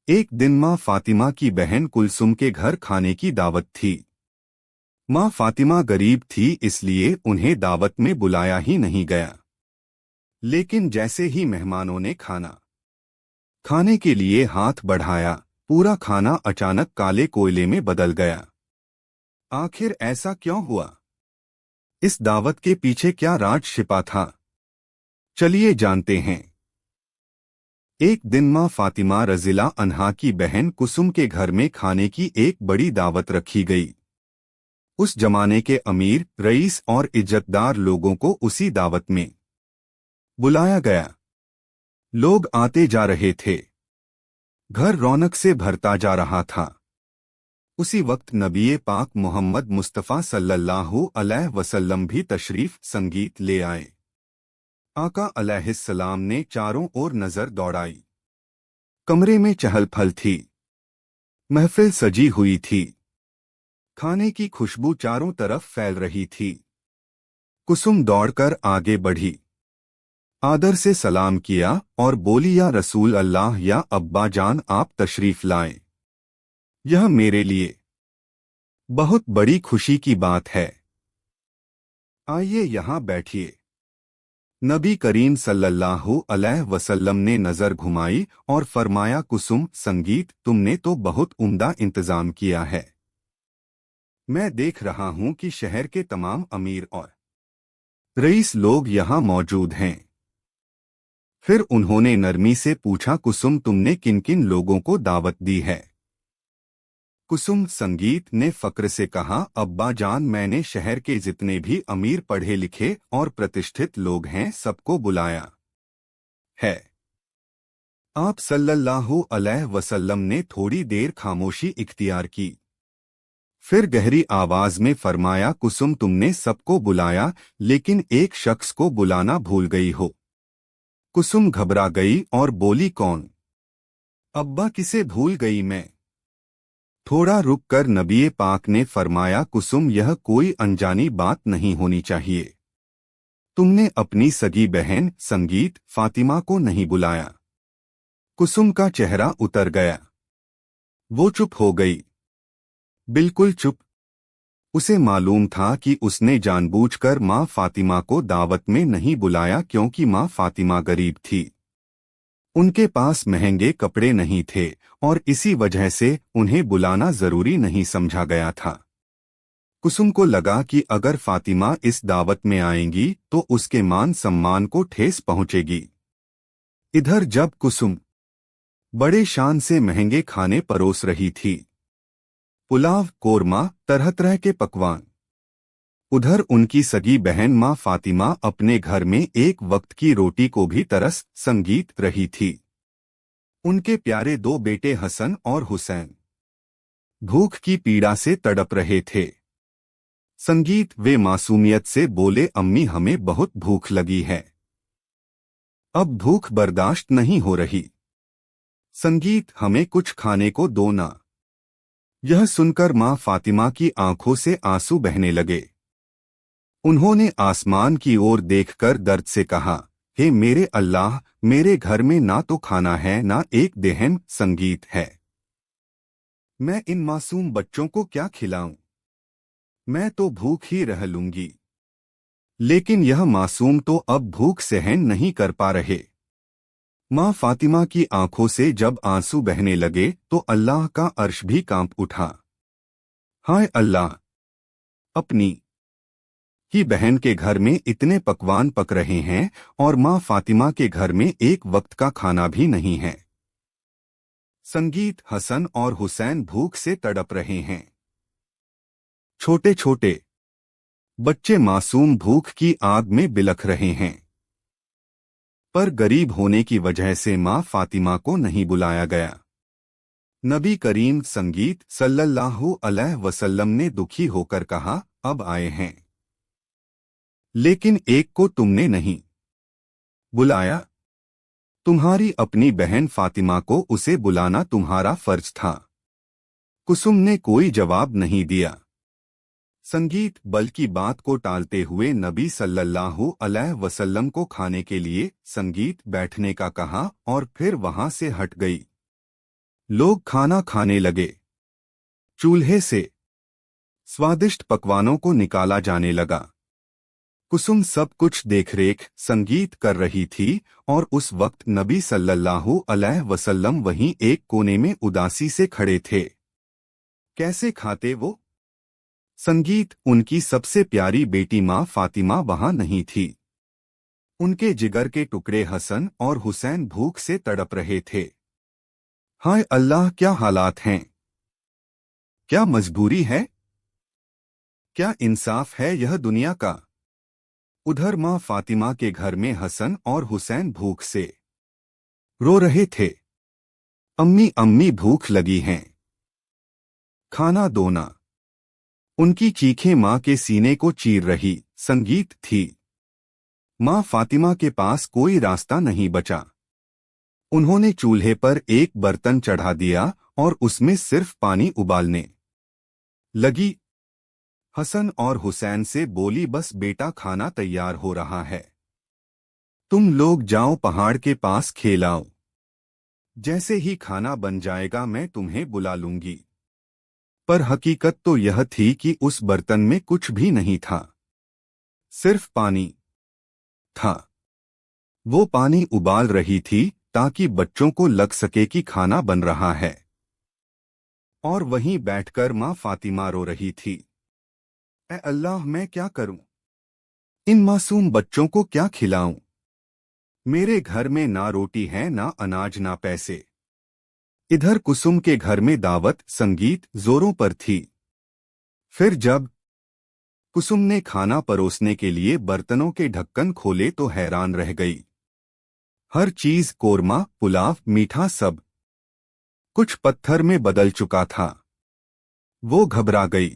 एक दिन माँ फातिमा की बहन कुलसुम के घर खाने की दावत थी। माँ फातिमा गरीब थी, इसलिए उन्हें दावत में बुलाया ही नहीं गया। लेकिन जैसे ही मेहमानों ने खाने के लिए हाथ बढ़ाया, पूरा खाना अचानक काले कोयले में बदल गया। आखिर ऐसा क्यों हुआ? इस दावत के पीछे क्या राज छिपा था? चलिए जानते हैं। एक दिन माँ फातिमा रज़िला अन्हा की बहन कुसुम के घर में खाने की एक बड़ी दावत रखी गई। उस जमाने के अमीर, रईस और इज्जतदार लोगों को उसी दावत में बुलाया गया। लोग आते जा रहे थे, घर रौनक से भरता जा रहा था। उसी वक्त नबी पाक मोहम्मद मुस्तफ़ा सल्लल्लाहु अलैहि वसल्लम भी तशरीफ संगीत ले आए। आका अलैहिस्सलाम ने चारों ओर नजर दौड़ाई। कमरे में चहल पहल थी, महफिल सजी हुई थी, खाने की खुशबू चारों तरफ फैल रही थी। कुसुम दौड़कर आगे बढ़ी, आदर से सलाम किया और बोली, या रसूल अल्लाह, या अब्बा जान, आप तशरीफ लाएं। यह मेरे लिए बहुत बड़ी खुशी की बात है। आइए यहाँ बैठिए। नबी करीम सल्लल्लाहु अलैहि वसल्लम ने नजर घुमाई और फरमाया, कुसुम, संगीत, तुमने तो बहुत उम्दा इंतजाम किया है। मैं देख रहा हूं कि शहर के तमाम अमीर और रईस लोग यहाँ मौजूद हैं। फिर उन्होंने नरमी से पूछा, कुसुम, तुमने किन किन लोगों को दावत दी है? कुसुम, संगीत ने फक्र से कहा, अब्बा जान, मैंने शहर के जितने भी अमीर, पढ़े लिखे और प्रतिष्ठित लोग हैं, सबको बुलाया है। आप सल्लल्लाहु अलैहि वसल्लम ने थोड़ी देर खामोशी इख्तियार की, फिर गहरी आवाज में फरमाया, कुसुम, तुमने सबको बुलाया, लेकिन एक शख्स को बुलाना भूल गई हो। कुसुम घबरा गई और बोली, कौन? अब्बा, किसे भूल गई मैं? थोड़ा रुककर नबी पाक ने फरमाया, कुसुम, यह कोई अनजानी बात नहीं होनी चाहिए। तुमने अपनी सगी बहन संगीत फातिमा को नहीं बुलाया। कुसुम का चेहरा उतर गया, वो चुप हो गई, बिल्कुल चुप। उसे मालूम था कि उसने जानबूझकर माँ फातिमा को दावत में नहीं बुलाया, क्योंकि माँ फातिमा गरीब थी। उनके पास महंगे कपड़े नहीं थे और इसी वजह से उन्हें बुलाना जरूरी नहीं समझा गया था। कुसुम को लगा कि अगर फातिमा इस दावत में आएंगी तो उसके मान सम्मान को ठेस पहुंचेगी। इधर जब कुसुम बड़े शान से महंगे खाने परोस रही थी, पुलाव, कोरमा, तरह तरह के पकवान, उधर उनकी सगी बहन माँ फातिमा अपने घर में एक वक्त की रोटी को भी तरस संगीत रही थी। उनके प्यारे दो बेटे हसन और हुसैन भूख की पीड़ा से तड़प रहे थे। संगीत वे मासूमियत से बोले, अम्मी, हमें बहुत भूख लगी है, अब भूख बर्दाश्त नहीं हो रही। संगीत, हमें कुछ खाने को दो ना। यह सुनकर माँ फातिमा की आंखों से आंसू बहने लगे। उन्होंने आसमान की ओर देखकर दर्द से कहा, हे मेरे अल्लाह, मेरे घर में ना तो खाना है, ना एक देहम संगीत है। मैं इन मासूम बच्चों को क्या खिलाऊं? मैं तो भूख ही रह लूंगी। लेकिन यह मासूम तो अब भूख सहन नहीं कर पा रहे। माँ फातिमा की आंखों से जब आंसू बहने लगे तो अल्लाह का अर्श भी कांप उठा। हाय अल्लाह, अपनी ही बहन के घर में इतने पकवान पक रहे हैं और माँ फातिमा के घर में एक वक्त का खाना भी नहीं है। संगीत, हसन और हुसैन भूख से तड़प रहे हैं। छोटे छोटे बच्चे मासूम भूख की आग में बिलख रहे हैं। पर गरीब होने की वजह से माँ फातिमा को नहीं बुलाया गया। नबी करीम संगीत सल्लल्लाहु अलैहि वसल्लम ने दुखी होकर कहा, अब आए हैं, लेकिन एक को तुमने नहीं बुलाया। तुम्हारी अपनी बहन फातिमा को उसे बुलाना तुम्हारा फर्ज था। कुसुम ने कोई जवाब नहीं दिया। संगीत बल्कि बात को टालते हुए नबी सल्लल्लाहु अलैहि वसल्लम को खाने के लिए संगीत बैठने का कहा और फिर वहां से हट गई। लोग खाना खाने लगे। चूल्हे से स्वादिष्ट पकवानों को निकाला जाने लगा। कुसुम सब कुछ देखरेख संगीत कर रही थी और उस वक्त नबी सल्लल्लाहु अलैहि वसल्लम वहीं एक कोने में उदासी से खड़े थे। कैसे खाते वो? संगीत, उनकी सबसे प्यारी बेटी माँ फातिमा वहां नहीं थी। उनके जिगर के टुकड़े हसन और हुसैन भूख से तड़प रहे थे। हाय अल्लाह, क्या हालात हैं! क्या मजबूरी है! क्या इंसाफ है यह दुनिया का! उधर माँ फातिमा के घर में हसन और हुसैन भूख से रो रहे थे। अम्मी अम्मी, भूख लगी हैं, खाना दो ना। उनकी चीखें माँ के सीने को चीर रही। संगीत थी। माँ फातिमा के पास कोई रास्ता नहीं बचा। उन्होंने चूल्हे पर एक बर्तन चढ़ा दिया और उसमें सिर्फ पानी उबालने लगी। हसन और हुसैन से बोली, बस बेटा, खाना तैयार हो रहा है, तुम लोग जाओ पहाड़ के पास खेलाओ। जैसे ही खाना बन जाएगा मैं तुम्हें बुला लूंगी। पर हकीकत तो यह थी कि उस बर्तन में कुछ भी नहीं था, सिर्फ पानी था। वो पानी उबाल रही थी ताकि बच्चों को लग सके कि खाना बन रहा है, और वहीं बैठकर माँ फातिमा रो रही थी। ए अल्लाह, मैं क्या करूं? इन मासूम बच्चों को क्या खिलाऊं? मेरे घर में ना रोटी है, ना अनाज, ना पैसे। इधर कुसुम के घर में दावत संगीत जोरों पर थी। फिर जब कुसुम ने खाना परोसने के लिए बर्तनों के ढक्कन खोले तो हैरान रह गई। हर चीज, कोरमा, पुलाव, मीठा, सब कुछ पत्थर में बदल चुका था। वो घबरा गई।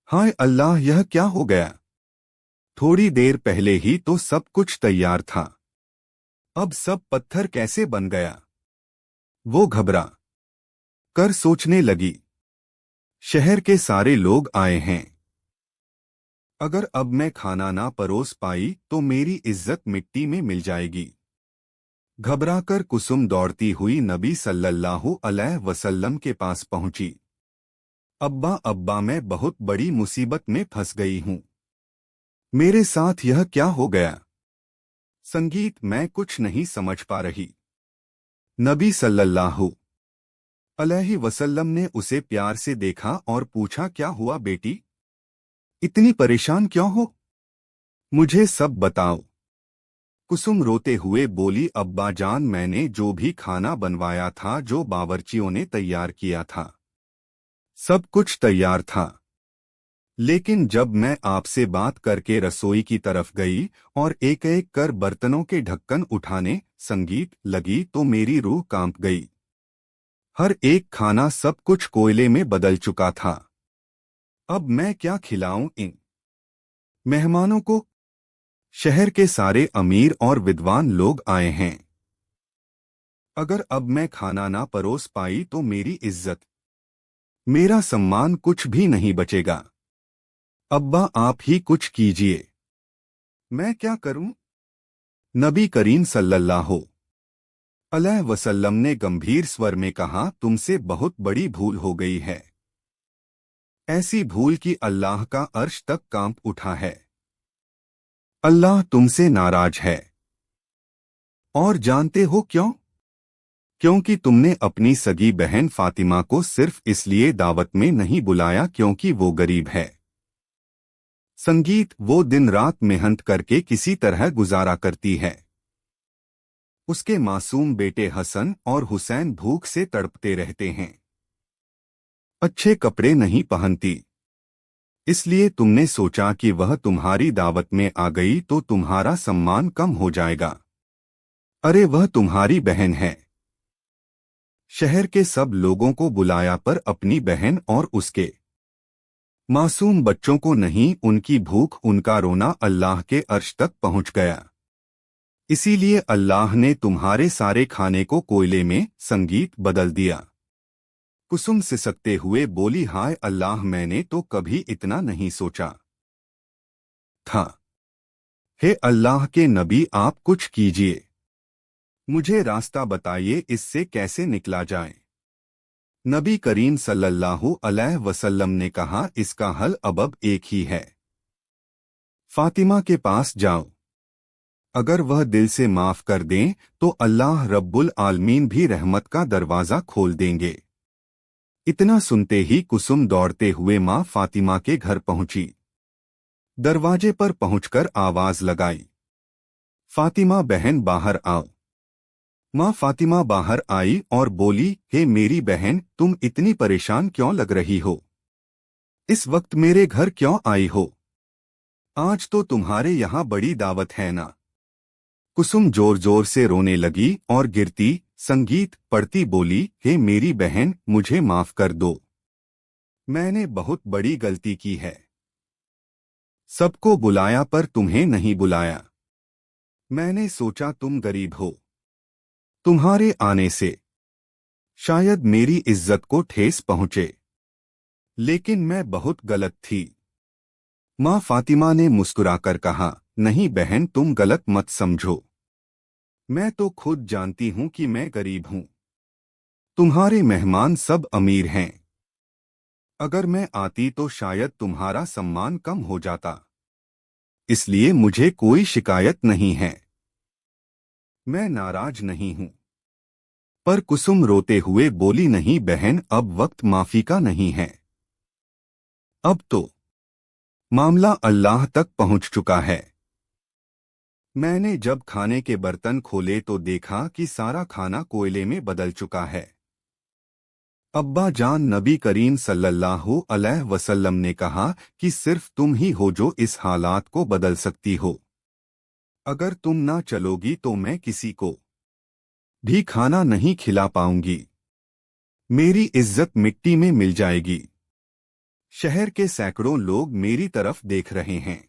हाय अल्लाह, यह क्या हो गया? थोड़ी देर पहले ही तो सब कुछ तैयार था, अब सब पत्थर कैसे बन गया? वो घबरा कर सोचने लगी। शहर के सारे लोग आए हैं। अगर अब मैं खाना ना परोस पाई तो मेरी इज्जत मिट्टी में मिल जाएगी। घबराकर कुसुम दौड़ती हुई नबी सल्लल्लाहु अलैहि वसल्लम के पास पहुंची। अब्बा अब्बा, मैं बहुत बड़ी मुसीबत में फंस गई हूं। मेरे साथ यह क्या हो गया? संगीत, मैं कुछ नहीं समझ पा रही। नबी सल्लल्लाहु अलैहि वसल्लम ने उसे प्यार से देखा और पूछा, क्या हुआ बेटी? इतनी परेशान क्यों हो? मुझे सब बताओ। कुसुम रोते हुए बोली, अब्बा जान, मैंने जो भी खाना बनवाया था, जो बावर्चियों ने तैयार किया था, सब कुछ तैयार था। लेकिन जब मैं आपसे बात करके रसोई की तरफ गई और एक एक कर बर्तनों के ढक्कन उठाने संगीत लगी तो मेरी रूह कांप गई। हर एक खाना, सब कुछ कोयले में बदल चुका था। अब मैं क्या खिलाऊं इन मेहमानों को? शहर के सारे अमीर और विद्वान लोग आए हैं। अगर अब मैं खाना ना परोस पाई तो मेरी इज्जत, मेरा सम्मान कुछ भी नहीं बचेगा। अब्बा, आप ही कुछ कीजिए। मैं क्या करूं? नबी करीम सल्लल्लाहु अलैहि वसल्लम ने गंभीर स्वर में कहा, तुमसे बहुत बड़ी भूल हो गई है। ऐसी भूल कि अल्लाह का अर्श तक कांप उठा है। अल्लाह तुमसे नाराज है। और जानते हो क्यों? क्योंकि तुमने अपनी सगी बहन फातिमा को सिर्फ इसलिए दावत में नहीं बुलाया क्योंकि वो गरीब है। संगीत, वो दिन रात मेहनत करके किसी तरह गुजारा करती है। उसके मासूम बेटे हसन और हुसैन भूख से तड़पते रहते हैं। अच्छे कपड़े नहीं पहनती, इसलिए तुमने सोचा कि वह तुम्हारी दावत में आ गई तो तुम्हारा सम्मान कम हो जाएगा। अरे, वह तुम्हारी बहन है। शहर के सब लोगों को बुलाया पर अपनी बहन और उसके मासूम बच्चों को नहीं। उनकी भूख, उनका रोना अल्लाह के अर्श तक पहुंच गया। इसीलिए अल्लाह ने तुम्हारे सारे खाने को कोयले में संगीत बदल दिया। कुसुम सिसकते हुए बोली, हाय अल्लाह, मैंने तो कभी इतना नहीं सोचा था। हे अल्लाह के नबी, आप कुछ कीजिए। मुझे रास्ता बताइए, इससे कैसे निकला जाए। नबी करीम सल्लल्लाहु अलैहि वसल्लम ने कहा, इसका हल अब एक ही है। फातिमा के पास जाओ। अगर वह दिल से माफ कर दें तो अल्लाह रब्बुल आलमीन भी रहमत का दरवाजा खोल देंगे। इतना सुनते ही कुसुम दौड़ते हुए मां फातिमा के घर पहुंची। दरवाजे पर पहुंचकर आवाज लगाई, फातिमा बहन बाहर आओ। मां फातिमा बाहर आई और बोली, हे मेरी बहन, तुम इतनी परेशान क्यों लग रही हो? इस वक्त मेरे घर क्यों आई हो? आज तो तुम्हारे यहाँ बड़ी दावत है ना। कुसुम जोर जोर से रोने लगी और गिरती संगीत पढ़ती बोली, हे मेरी बहन, मुझे माफ कर दो। मैंने बहुत बड़ी गलती की है। सबको बुलाया पर तुम्हें नहीं बुलाया। मैंने सोचा तुम गरीब हो, तुम्हारे आने से शायद मेरी इज्जत को ठेस पहुंचे, लेकिन मैं बहुत गलत थी। मां फातिमा ने मुस्कुराकर कहा, नहीं बहन, तुम गलत मत समझो। मैं तो खुद जानती हूं कि मैं गरीब हूं। तुम्हारे मेहमान सब अमीर हैं। अगर मैं आती तो शायद तुम्हारा सम्मान कम हो जाता, इसलिए मुझे कोई शिकायत नहीं है। मैं नाराज नहीं हूं। पर कुसुम रोते हुए बोली, नहीं बहन, अब वक्त माफी का नहीं है। अब तो मामला अल्लाह तक पहुंच चुका है। मैंने जब खाने के बर्तन खोले तो देखा कि सारा खाना कोयले में बदल चुका है। अब्बा जान, नबी करीम सल्लल्लाहु अलैहि वसल्लम ने कहा कि सिर्फ तुम ही हो जो इस हालात को बदल सकती हो। अगर तुम ना चलोगी तो मैं किसी को भी खाना नहीं खिला पाऊंगी। मेरी इज्जत मिट्टी में मिल जाएगी। शहर के सैकड़ों लोग मेरी तरफ देख रहे हैं।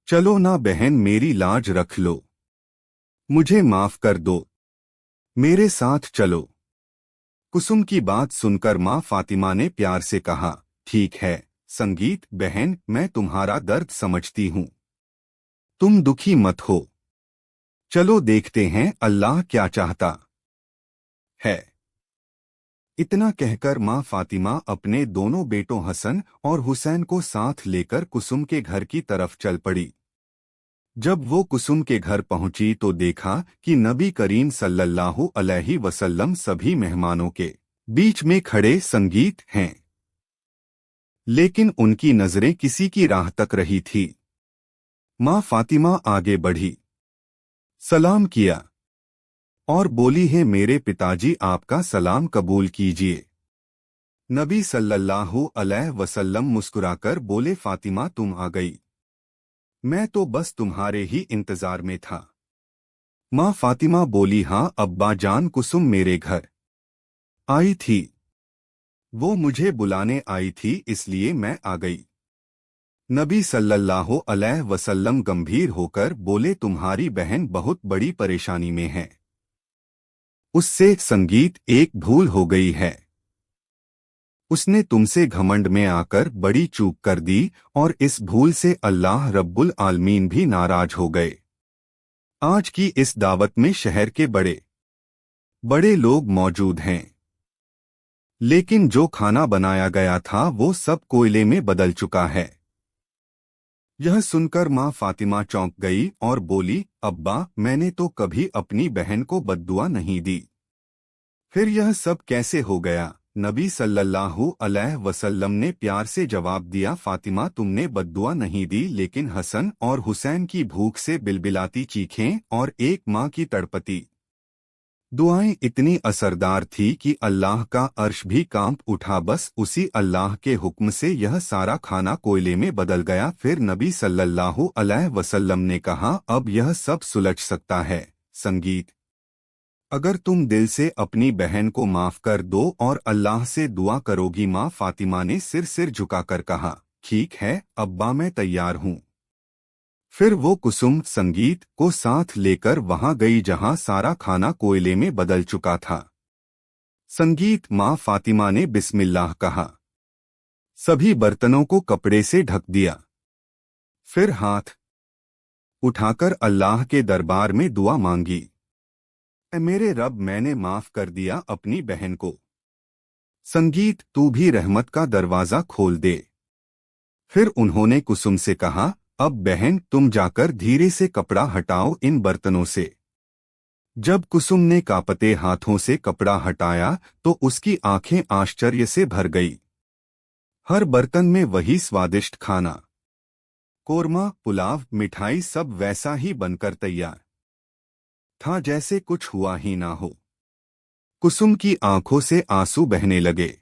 चलो ना बहन, मेरी लाज रख लो। मुझे माफ कर दो। मेरे साथ चलो। कुसुम की बात सुनकर मां फातिमा ने प्यार से कहा, ठीक है संगीत बहन, मैं तुम्हारा दर्द समझती हूं। तुम दुखी मत हो। चलो देखते हैं अल्लाह क्या चाहता है। इतना कहकर मां फातिमा अपने दोनों बेटों हसन और हुसैन को साथ लेकर कुसुम के घर की तरफ चल पड़ी। जब वो कुसुम के घर पहुंची तो देखा कि नबी करीम सल्लल्लाहु अलैहि वसल्लम सभी मेहमानों के बीच में खड़े संगीत हैं, लेकिन उनकी नजरें किसी की राह तक रही थी। मां फातिमा आगे बढ़ी, सलाम किया और बोली, है मेरे पिताजी, आपका सलाम कबूल कीजिए। नबी सल्लल्लाहु अलैहि वसल्लम मुस्कुराकर बोले, फातिमा तुम आ गई। मैं तो बस तुम्हारे ही इंतजार में था। मां फातिमा बोली, हाँ अब्बा जान, कुसुम मेरे घर आई थी। वो मुझे बुलाने आई थी, इसलिए मैं आ गई। नबी सल्लल्लाहु अलैहि वसल्लम गंभीर होकर बोले, तुम्हारी बहन बहुत बड़ी परेशानी में है। उससे संगीत एक भूल हो गई है। उसने तुमसे घमंड में आकर बड़ी चूक कर दी और इस भूल से अल्लाह रब्बुल आलमीन भी नाराज हो गए। आज की इस दावत में शहर के बड़े बड़े लोग मौजूद हैं, लेकिन जो खाना बनाया गया था वो सब कोयले में बदल चुका है। यह सुनकर मां फातिमा चौंक गई और बोली, अब्बा, मैंने तो कभी अपनी बहन को बद्दुआ नहीं दी। फिर यह सब कैसे हो गया? नबी सल्लल्लाहु अलैहि वसल्लम ने प्यार से जवाब दिया, फातिमा, तुमने बद्दुआ नहीं दी, लेकिन हसन और हुसैन की भूख से बिलबिलाती चीखें और एक माँ की तड़पती दुआएं इतनी असरदार थी कि अल्लाह का अर्श भी कांप उठा। बस उसी अल्लाह के हुक्म से यह सारा खाना कोयले में बदल गया। फिर नबी सल्लल्लाहु अलैहि वसल्लम ने कहा, अब यह सब सुलझ सकता है। संगीत, अगर तुम दिल से अपनी बहन को माफ कर दो और अल्लाह से दुआ करोगी। मां फातिमा ने सिर झुकाकर कहा, ठीक है अब्बा, मैं तैयार हूँ। फिर वो कुसुम संगीत को साथ लेकर वहां गई जहां सारा खाना कोयले में बदल चुका था। संगीत, मां फातिमा ने बिस्मिल्लाह कहा, सभी बर्तनों को कपड़े से ढक दिया। फिर हाथ उठाकर अल्लाह के दरबार में दुआ मांगी, मेरे रब, मैंने माफ कर दिया अपनी बहन को। संगीत, तू भी रहमत का दरवाजा खोल दे। फिर उन्होंने कुसुम से कहा, अब बहन तुम जाकर धीरे से कपड़ा हटाओ इन बर्तनों से। जब कुसुम ने कांपते हाथों से कपड़ा हटाया तो उसकी आंखें आश्चर्य से भर गई। हर बर्तन में वही स्वादिष्ट खाना, कोरमा, पुलाव, मिठाई, सब वैसा ही बनकर तैयार था जैसे कुछ हुआ ही ना हो। कुसुम की आंखों से आंसू बहने लगे।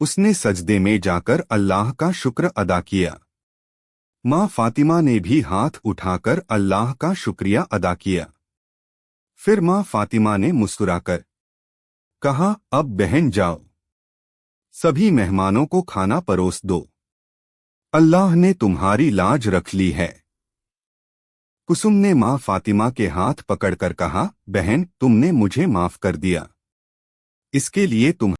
उसने सजदे में जाकर अल्लाह का शुक्र अदा किया। माँ फातिमा ने भी हाथ उठाकर अल्लाह का शुक्रिया अदा किया। फिर माँ फातिमा ने मुस्कुराकर कहा, अब बहन जाओ, सभी मेहमानों को खाना परोस दो। अल्लाह ने तुम्हारी लाज रख ली है। कुसुम ने माँ फातिमा के हाथ पकड़कर कहा, बहन तुमने मुझे माफ कर दिया, इसके लिए तुम